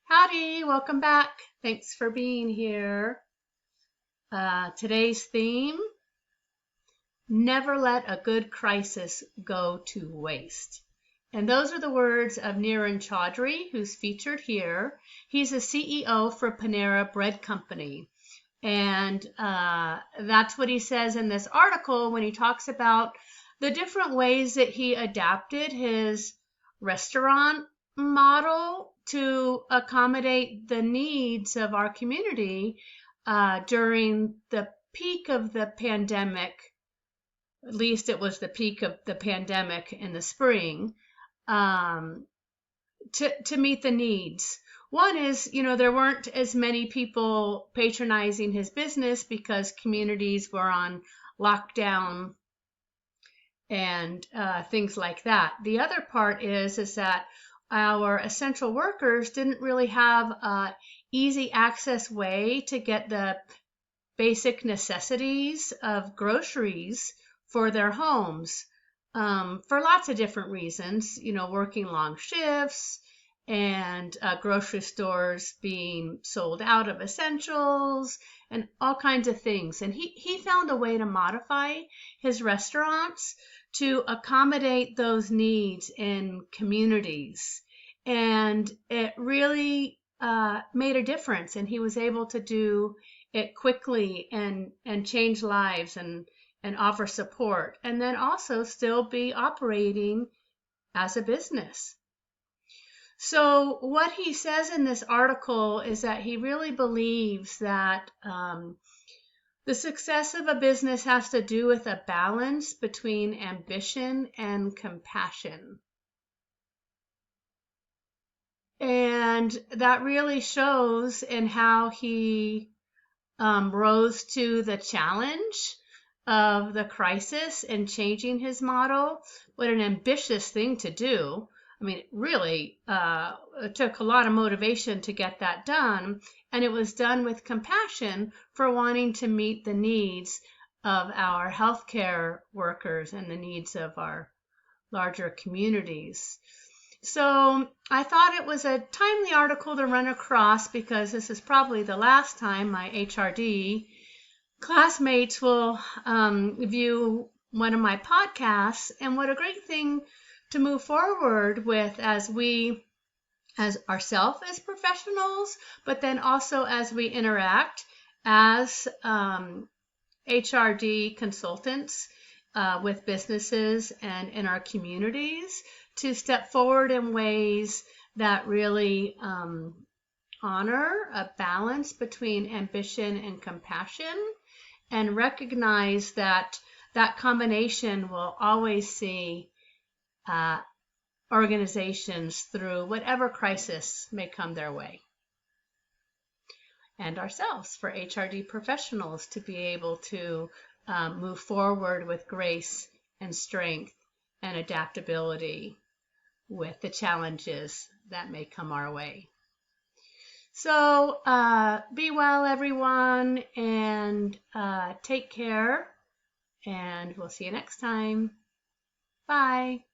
Howdy, welcome back. Thanks for being here. Today's theme, never let a good crisis go to waste. And those are the words of Niran Chaudhary, who's featured here. He's a CEO for Panera Bread Company. And that's what he says in this article when he talks about the different ways that he adapted his restaurant model to accommodate the needs of our community during the peak of the pandemic. At least it was the peak of the pandemic in the spring, to meet the needs. One is, there weren't as many people patronizing his business because communities were on lockdown and things like that. The other part is that our essential workers didn't really have an easy access way to get the basic necessities of groceries for their homes for lots of different reasons, working long shifts and grocery stores being sold out of essentials and all kinds of things. And he found a way to modify his restaurants to accommodate those needs in communities. And it really made a difference. And he was able to do it quickly and change lives and offer support, and then also still be operating as a business. So what he says in this article is that he really believes that the success of a business has to do with a balance between ambition and compassion. And that really shows in how he rose to the challenge of the crisis and changing his model. What an ambitious thing to do. I mean, really, it took a lot of motivation to get that done, and it was done with compassion for wanting to meet the needs of our healthcare workers and the needs of our larger communities. So I thought it was a timely article to run across because this is probably the last time my HRD classmates will view one of my podcasts, and what a great thing to move forward with as ourselves as professionals, but then also as we interact as HRD consultants with businesses and in our communities, to step forward in ways that really honor a balance between ambition and compassion, and recognize that that combination will always see organizations through whatever crisis may come their way. And ourselves, for HRD professionals, to be able to move forward with grace and strength and adaptability with the challenges that may come our way. So be well, everyone, and take care, and we'll see you next time. Bye.